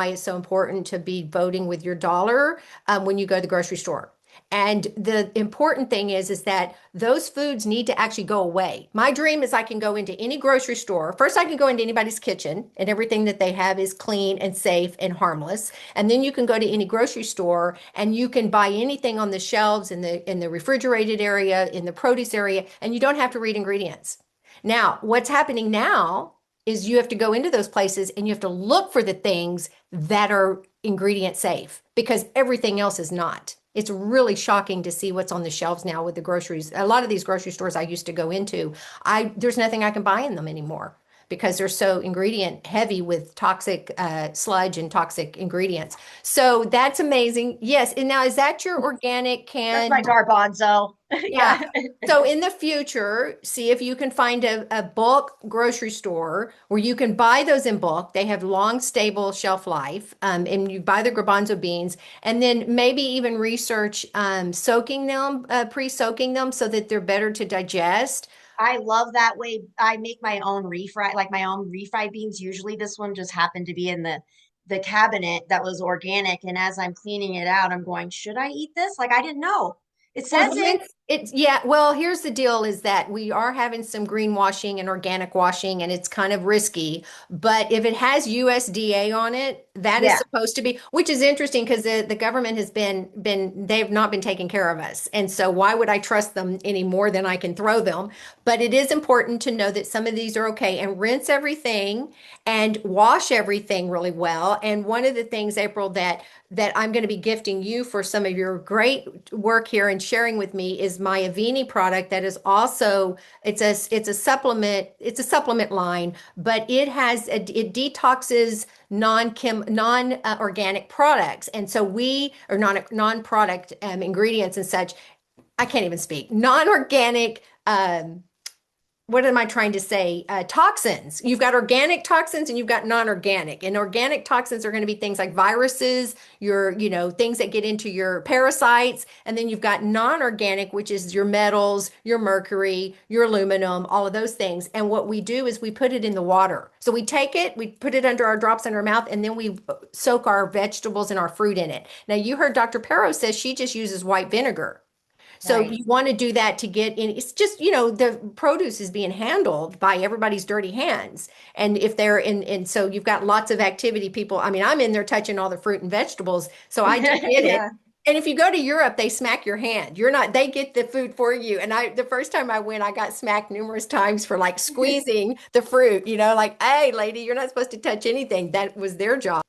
it's so important to be voting with your dollar when you go to the grocery store. And the important thing is that those foods need to actually go away. My dream is I can go into any grocery store. First, I can go into anybody's kitchen and everything that they have is clean and safe and harmless. And then you can go to any grocery store and you can buy anything on the shelves in the refrigerated area, in the produce area, and you don't have to read ingredients. Now, what's happening now is you have to go into those places and you have to look for the things that are ingredient safe because everything else is not. It's really shocking to see what's on the shelves now with the groceries. A lot of these grocery stores I used to go into, there's nothing I can buy in them anymore because they're so ingredient heavy with toxic sludge and toxic ingredients. So that's amazing. Yes. And now is that your organic That's my canned? garbanzo. Yeah. Yeah. So in the future, see if you can find a bulk grocery store where you can buy those in bulk. They have long, stable shelf life, and you buy the garbanzo beans, and then maybe even research soaking them, pre-soaking them, so that they're better to digest. I love that way. I make my own refried, like my own refried beans. Usually this one just happened to be in the cabinet that was organic. And as I'm cleaning it out, I'm going, should I eat this? Like I didn't know. It Well, says it. it's yeah. Well, here's the deal: is that we are having some greenwashing and organic washing, and it's kind of risky. But if it has USDA on it, that is Yeah. supposed to be, which is interesting because the government has been they've not been taking care of us, and so why would I trust them any more than I can throw them? But it is important to know that some of these are okay, and rinse everything and wash everything really well. And one of the things, April, that I'm going to be gifting you for some of your great work here and sharing with me is my Avini product that is also it's a supplement line, but it detoxes non organic products. And so we are non-product ingredients and such. I can't even speak. Non-organic what am I trying to say? Toxins. You've got organic toxins and you've got non-organic. And organic toxins are going to be things like viruses, things that get into your parasites. And then you've got non-organic, which is your metals, your mercury, your aluminum, all of those things. And what we do is we put it in the water. So we take it, we put it under our drops in our mouth, and then we soak our vegetables and our fruit in it. Now you heard Dr. Perro says she just uses white vinegar. So Right. you want to do that to get in. It's just, the produce is being handled by everybody's dirty hands. And if they're and so you've got lots of activity people. I mean, I'm in there touching all the fruit and vegetables, so I do get it. Yeah. And if you go to Europe, they smack your hand. You're not, they get the food for you. And the first time I went, I got smacked numerous times for like squeezing the fruit, like, hey, lady, you're not supposed to touch anything. That was their job.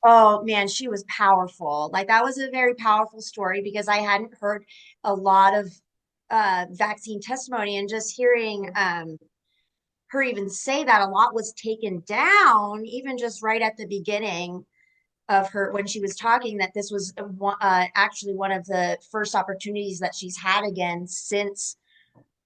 Oh man, she was powerful. Like that was a very powerful story because I hadn't heard a lot of vaccine testimony and just hearing her even say that a lot was taken down, even just right at the beginning of her when she was talking that this was actually one of the first opportunities that she's had again since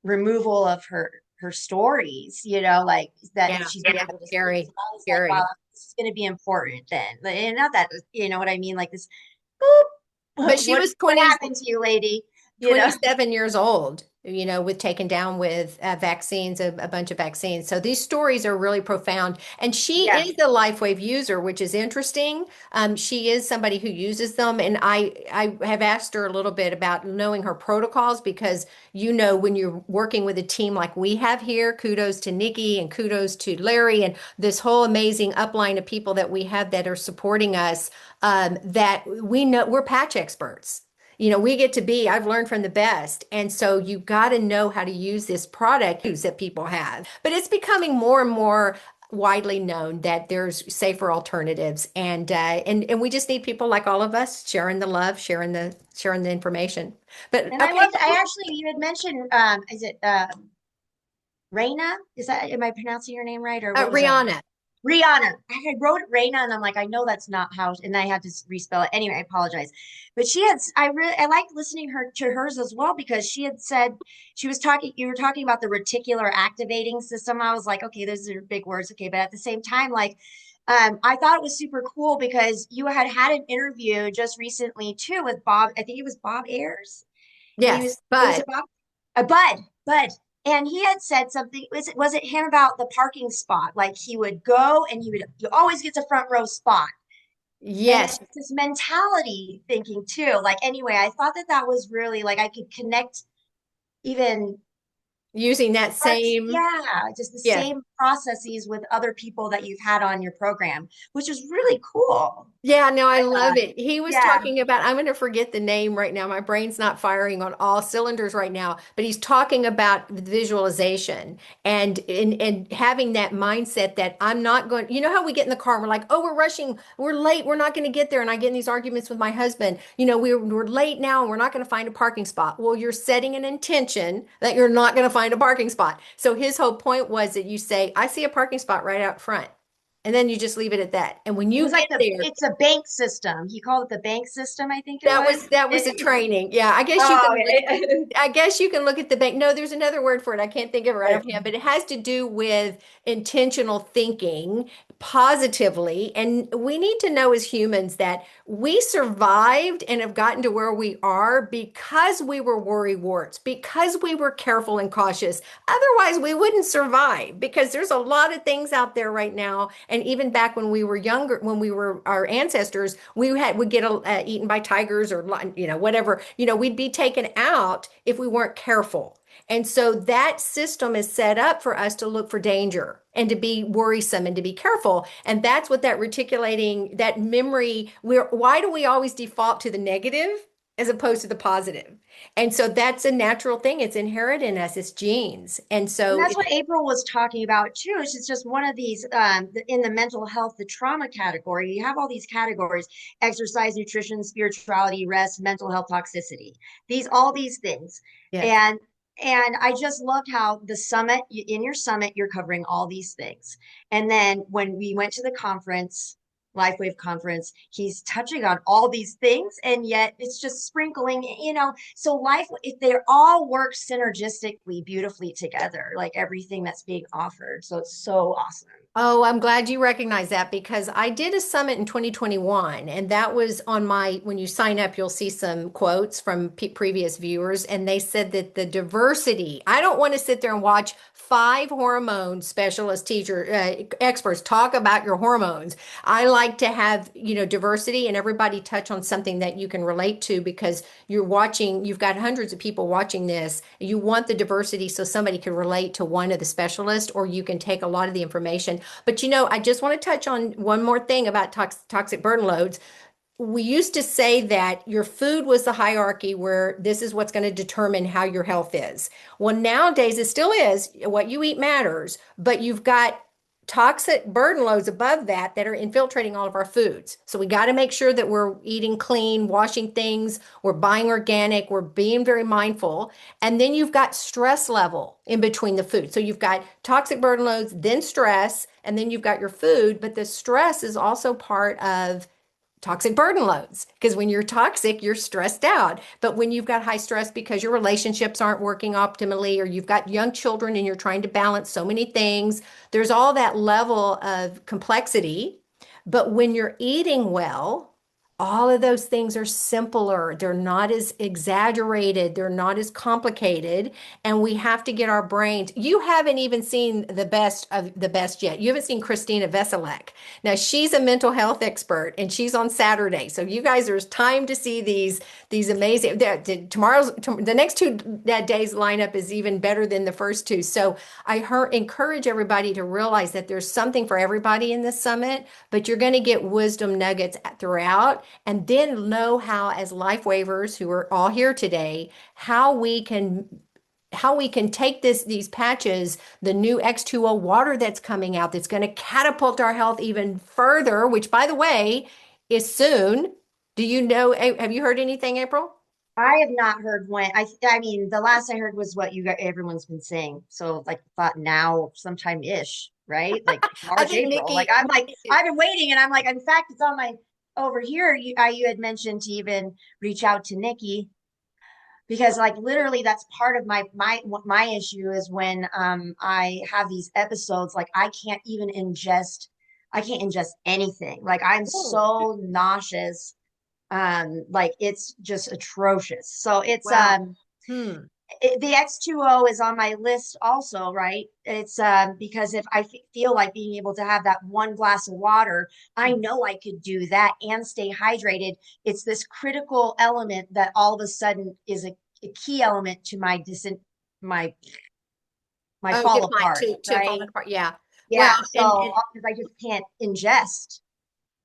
removal of her stories, like that Yeah, she's been yeah, able to speak. So scary, I was like, wow, scary. this is going to be important then. And not that, you know what I mean? Like this, But boop, she was what 20. happened to you, lady? You know? 27 years old, with taken down with vaccines, a bunch of vaccines. So these stories are really profound. And she Yeah. is a Lifewave user, which is interesting. She is somebody who uses them. And I have asked her a little bit about knowing her protocols because, when you're working with a team like we have here, kudos to Nikki and kudos to Larry and this whole amazing upline of people that we have that are supporting us, that we know we're patch experts. We get to be, I've learned from the best. And so you got to know how to use this product that people have. But it's becoming more and more widely known that there's safer alternatives. And we just need people like all of us sharing the love, sharing the information. But And I okay, loved, you had mentioned, is it Raina? Is that, am I pronouncing your name right? Or what was that? Rihanna. Rihanna. I wrote Raina and I'm like, I know that's not how, and I had to respell it. Anyway, I apologize. But I liked listening to hers as well because she had said, you were talking about the reticular activating system. I was like, okay, those are big words. Okay. But at the same time, like, I thought it was super cool because you had an interview just recently too with Bob. I think it was Bob Ayers. And he Yes, was but it Bob? Bud. And he had said something. Was it him about the parking spot? Like he would go and he always gets a front row spot. And Yes, it's this mentality thinking too. Like, anyway, I thought that that was really like I could connect even using that parts, same, yeah, just the yeah. same processes with other people that you've had on your program, which is really cool. Yeah, no, I I love thought, it. He was yeah. talking about, I'm going to forget the name right now. My brain's not firing on all cylinders right now, but he's talking about visualization and having that mindset that I'm not going, you know how we get in the car and we're like, oh, we're rushing, we're late, we're not going to get there. And I get in these arguments with my husband, we're late now and we're not going to find a parking spot. Well, you're setting an intention that you're not going to find a parking spot. So his whole point was that you say, I see a parking spot right out front. And then you just leave it at that. And when It you was get like there, it's a bank system. He called it the bank system, I think it that was. was that was a training. Yeah, Oh, I guess you can look at the bank. No, there's another word for it. I can't think of it right okay. offhand, but it has to do with intentional thinking positively. And we need to know as humans that we survived and have gotten to where we are because we were worry warts, because we were careful and cautious. Otherwise, we wouldn't survive because there's a lot of things out there right now. And even back when we were younger, when we were our ancestors, would get eaten by tigers or whatever. We'd be taken out if we weren't careful. And so that system is set up for us to look for danger and to be worrisome and to be careful. And that's what that reticulating, that memory, why do we always default to the negative as opposed to the positive? And so that's a natural thing. It's inherent in us, it's genes. And And so that's it's, what April was talking about too. It's just one of these in the mental health, the trauma category. You have all these categories: exercise, nutrition, spirituality, rest, mental health, toxicity. All these things. yes. And and I just loved how the summit, in your summit, you're covering all these things. And then when we went to the conference, Lifewave conference, he's touching on all these things, and yet it's just sprinkling, so life, if they all work synergistically beautifully together, like everything that's being offered. So it's so awesome. Oh, I'm glad you recognize that because I did a summit in 2021, and that was on when you sign up, you'll see some quotes from previous viewers, and they said that the diversity, I don't want to sit there and watch five hormone specialist experts talk about your hormones. I like to have, diversity and everybody touch on something that you can relate to because you've got hundreds of people watching this. You want the diversity so somebody can relate to one of the specialists, or you can take a lot of the information. But I just want to touch on one more thing about toxic burden loads. We used to say that your food was the hierarchy where this is what's going to determine how your health is. Well, nowadays it still is. What you eat matters, but you've got toxic burden loads above that are infiltrating all of our foods. So we got to make sure that we're eating clean, washing things, we're buying organic, we're being very mindful. And then you've got stress level in between the food. So you've got toxic burden loads, then stress, and then you've got your food, but the stress is also part of toxic burden loads because when you're toxic, you're stressed out. But when you've got high stress because your relationships aren't working optimally, or you've got young children and you're trying to balance so many things, there's all that level of complexity. But when you're eating well, all of those things are simpler. They're not as exaggerated. They're not as complicated. And we have to get our brains. You haven't even seen the best of the best yet. You haven't seen Christina Veselak. Now she's a mental health expert and she's on Saturday. So you guys, there's time to see these amazing the next two days lineup is even better than the first two. So encourage everybody to realize that there's something for everybody in this summit, but you're going to get wisdom nuggets throughout and then know how, as life waivers who are all here today, how we can take these patches, the new X2O water that's coming out, that's going to catapult our health even further, which by the way is soon. Have you heard anything, April? I have not heard when. I mean, the last I heard was what you got. Everyone's been saying. So like thought now, sometime ish, right? Like I March, think April. Like Nikki, I'm like I've been waiting, and I'm like, in fact, it's on my over here. You had mentioned to even reach out to Nikki because like literally that's part of my issue is when I have these episodes, like I can't ingest anything. Like I'm oh, so nauseous, like it's just atrocious. So it's wow. Hmm. The X2O is on my list also, right? It's because if I feel like being able to have that one glass of water, I know I could do that and stay hydrated. It's this critical element that all of a sudden is a key element to my my Oh, fall decline apart, to fall right? apart. Yeah. Well, Yeah, so because I just can't ingest.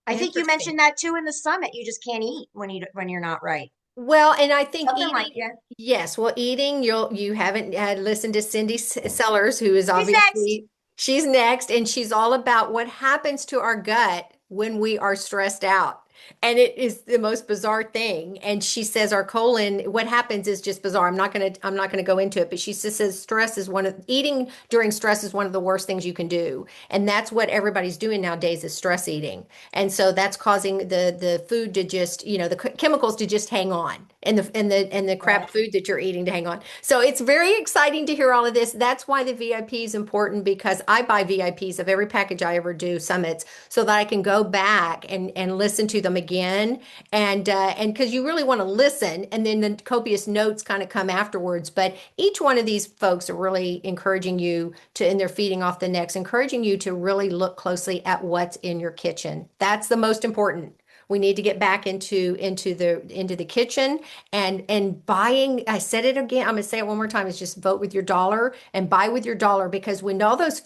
I think you interesting. mentioned that too in the summit. You just can't eat when you're not right. Well, and I think Something like eating, yeah. yes, well, eating, you haven't had listened to Cindy Sellers, who is Who's next? obviously she's next, and she's all about what happens to our gut when we are stressed out. And it is the most bizarre thing. And she says our colon, what happens is just bizarre. I'm not gonna go into it, but she just says stress is eating during stress is one of the worst things you can do. And that's what everybody's doing nowadays is stress eating. And so that's causing the food to just, the chemicals to just hang on and the Right. crap food that you're eating to hang on. So it's very exciting to hear all of this. That's why the VIP is important because I buy VIPs of every package I ever do summits so that I can go back and listen to them again and because you really want to listen and then the copious notes kind of come afterwards. But each one of these folks are really encouraging you to, and they're feeding off the next, encouraging you to really look closely at what's in your kitchen. That's the most important. We need to get back into the kitchen and buying. I said it again. I'm gonna say it one more time. Is just vote with your dollar and buy with your dollar because when all those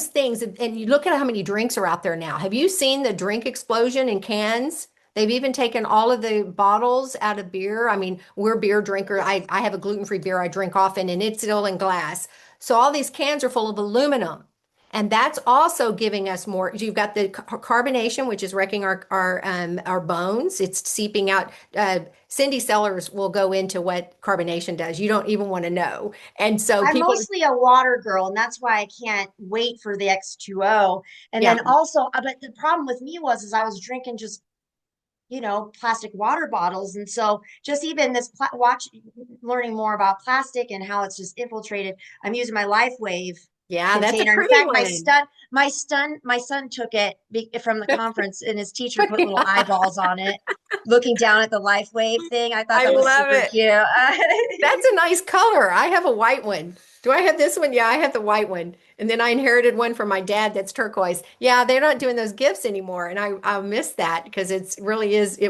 things, and you look at how many drinks are out there now. Have you seen the drink explosion in cans? They've even taken all of the bottles out of beer. I mean, we're beer drinker. I have a gluten-free beer I drink often, and it's still in glass. So all these cans are full of aluminum. And that's also giving us more. You've got the carbonation, which is wrecking our bones. It's seeping out. Cindy Sellers will go into what carbonation does. You don't even want to know. And so I'm people, mostly a water girl, and that's why I can't wait for the X2O. And yeah. then also, but the problem with me is I was drinking just, plastic water bottles. And so just even this learning more about plastic and how it's just infiltrated, I'm using my Lifewave Yeah, that's a container. In pretty fact, one. my son took it from the conference, and his teacher put little eyeballs on it, looking down at the Lifewave thing. I thought I that was love super it. cute. That's a nice color. I have a white one. Do I have this one? Yeah, I have the white one. And then I inherited one from my dad that's turquoise. Yeah, they're not doing those gifts anymore. And I miss that because it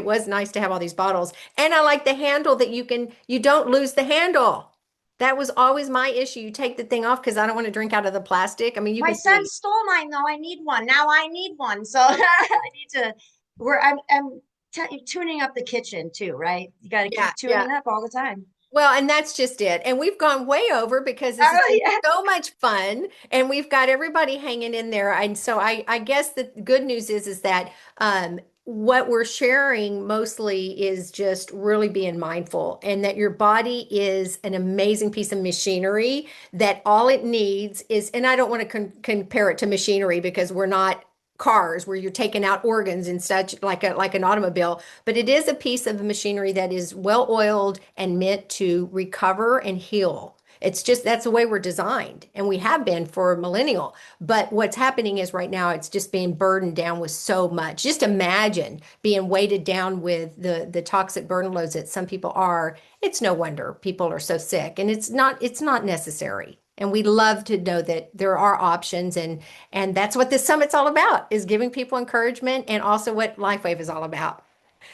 was nice to have all these bottles. And I like the handle that you don't lose the handle. That was always my issue. You take the thing off because I don't want to drink out of the plastic. I mean, you My can son see. stole mine though. I need one. Now I need one. So I need to I'm tuning up the kitchen too, right? You got to Yeah, keep yeah. tuning up all the time. Well, and that's just it. And we've gone way over because this has Oh been yeah. so much fun and we've got everybody hanging in there. And so I guess the good news is that what we're sharing mostly is just really being mindful and that your body is an amazing piece of machinery that all it needs is, and I don't want to compare it to machinery because we're not cars where you're taking out organs and such like an automobile, but it is a piece of machinery that is well oiled and meant to recover and heal. It's just that's the way we're designed, and we have been for millennial. But what's happening is right now it's just being burdened down with so much. Just imagine being weighted down with the toxic burden loads that some people are. It's no wonder people are so sick, and it's not necessary. And we love to know that there are options, and that's what this summit's all about, is giving people encouragement and also what LifeWave is all about.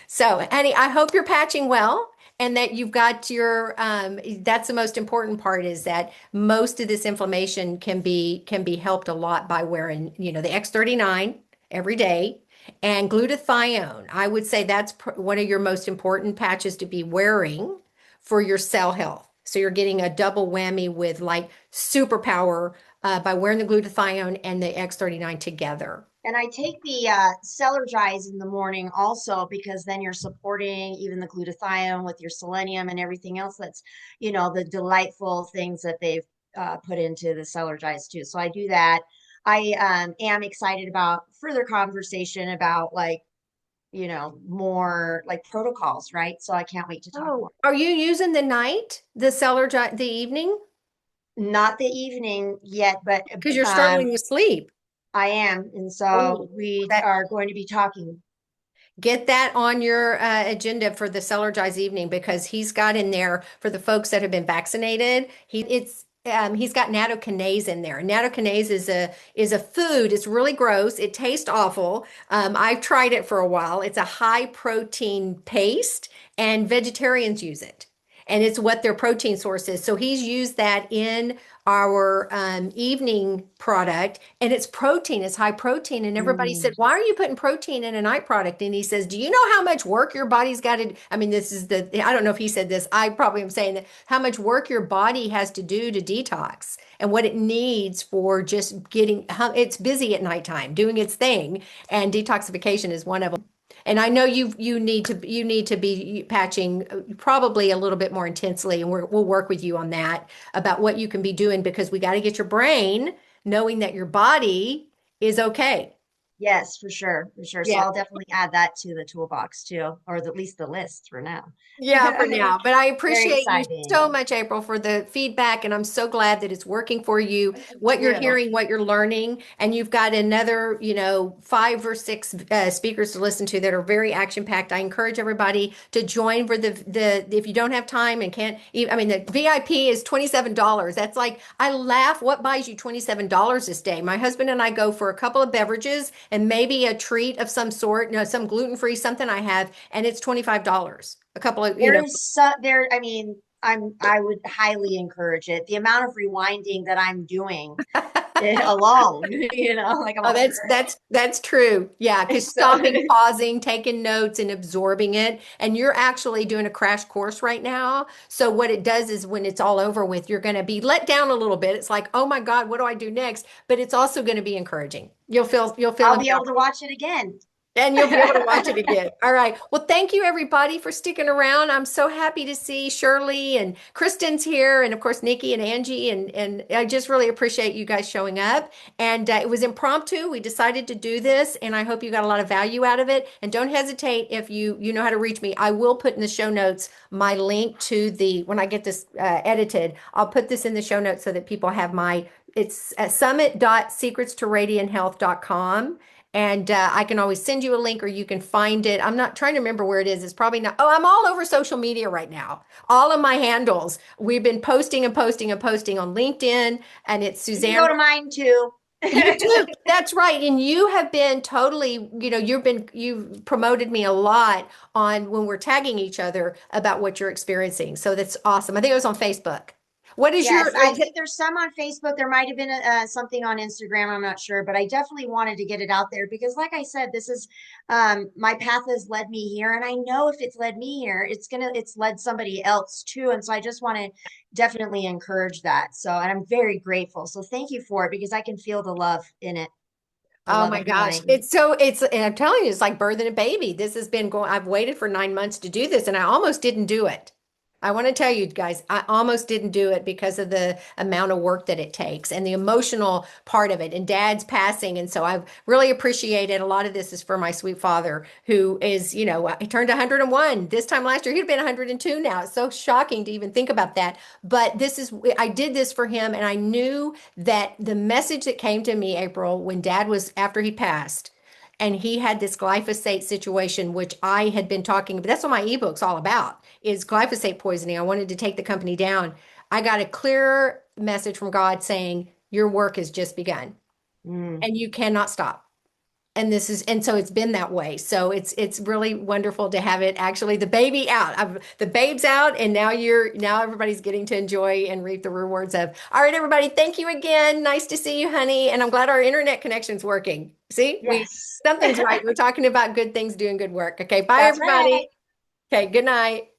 So, Annie, I hope you're patching well and that you've got that's the most important part is that most of this inflammation can be helped a lot by wearing, the X39 every day and glutathione. I would say that's one of your most important patches to be wearing for your cell health. So you're getting a double whammy with like superpower by wearing the glutathione and the X39 together. And I take the Celergize in the morning also because then you're supporting even the glutathione with your selenium and everything else that's, the delightful things that they've put into the Celergize too. So I do that. I am excited about further conversation about like, more like protocols, right? So I can't wait to talk more. Oh, are you using the night, the evening? Not the evening yet, but Because you're struggling with sleep. I am. And so Oh, we that are going to be talking. Get that on your agenda for the Cellargize evening because he's got in there for the folks that have been vaccinated. He's got nattokinase in there. Nattokinase is a food. It's really gross. It tastes awful. I've tried it for a while. It's a high protein paste, and vegetarians use it. And it's what their protein source is. So he's used that in our evening product, and it's protein, it's high protein. And everybody said, Mm. why are you putting protein in a night product? And he says, do you know how much work your body's got to, I mean, I don't know if he said this, I probably am saying that, how much work your body has to do to detox and what it needs for just it's busy at nighttime doing its thing. And detoxification is one of them. And I know you need to be patching probably a little bit more intensely, and we'll work with you on that about what you can be doing because we got to get your brain knowing that your body is okay. Yes, for sure, for sure. So Yeah. I'll definitely add that to the toolbox too, or at least the list for now. Yeah, for now. But I Very appreciate you so exciting. much, April, for the feedback. And I'm so glad that it's working for you, Me what you're too. hearing, what you're learning. And you've got another, 5 or 6 speakers to listen to that are very action packed. I encourage everybody to join for if you don't have time and can't, I mean, the VIP is $27. That's like, I laugh. What buys you $27 this day? My husband and I go for a couple of beverages and maybe a treat of some sort, some gluten-free, something I have, and it's $25. A couple of, There's there, I mean, I would highly encourage it. The amount of rewinding that I'm doing alone, like I'm Oh, like, that's true. Yeah, because so stopping, pausing, taking notes, and absorbing it. And you're actually doing a crash course right now. So what it does is when it's all over with, you're going to be let down a little bit. It's like, oh my God, what do I do next? But it's also going to be encouraging. You'll feel I'll be able empowered. to watch it again. And you'll be able to watch it again. All right. Well, thank you everybody for sticking around. I'm so happy to see Shirley and Kristen's here, and of course Nikki and Angie, and I just really appreciate you guys showing up. And it was impromptu. We decided to do this, and I hope you got a lot of value out of it. And don't hesitate if you know how to reach me. I will put in the show notes my link to the when I get this edited. I'll put this in the show notes so that people have my. It's at summit.secrets-to-radianthealth.com. And I can always send you a link or you can find it. I'm not trying to remember where it is. It's probably not. Oh, I'm all over social media right now. All of my handles. We've been posting and posting and posting on LinkedIn, and it's You can Suzanne. go to mine too. You too. That's right. And you have been totally, you've promoted me a lot on when we're tagging each other about what you're experiencing. So that's awesome. I think it was on Facebook. What is your, Yes, I think there's some on Facebook. There might have been something on Instagram. I'm not sure, but I definitely wanted to get it out there because, like I said, this is my path has led me here, and I know if it's led me here, it's led somebody else too. And so I just want to definitely encourage that. So, and I'm very grateful. So thank you for it because I can feel the love in it, the oh love my of gosh. healing. And I'm telling you, it's like birthing a baby. This has been going, I've waited for 9 months to do this and I almost didn't do it. I want to tell you guys, I almost didn't do it because of the amount of work that it takes and the emotional part of it and dad's passing. And so I've really appreciated a lot of this is for my sweet father who is, he turned 101 this time last year. He'd been 102 now. It's so shocking to even think about that. But I did this for him and I knew that the message that came to me, April, when dad was after he passed, and he had this glyphosate situation, which I had been talking about. That's what my ebook's all about, is glyphosate poisoning. I wanted to take the company down. I got a clear message from God saying, your work has just begun Mm. and you cannot stop. And so it's been that way. So it's really wonderful to have it actually the baby out. The babe's out and now everybody's getting to enjoy and reap the rewards of. All right, everybody, thank you again. Nice to see you, honey. And I'm glad our internet connection's working. See, Yes, something's right. We're talking about good things, doing good work. Okay, bye that's right. everybody. Okay, good night.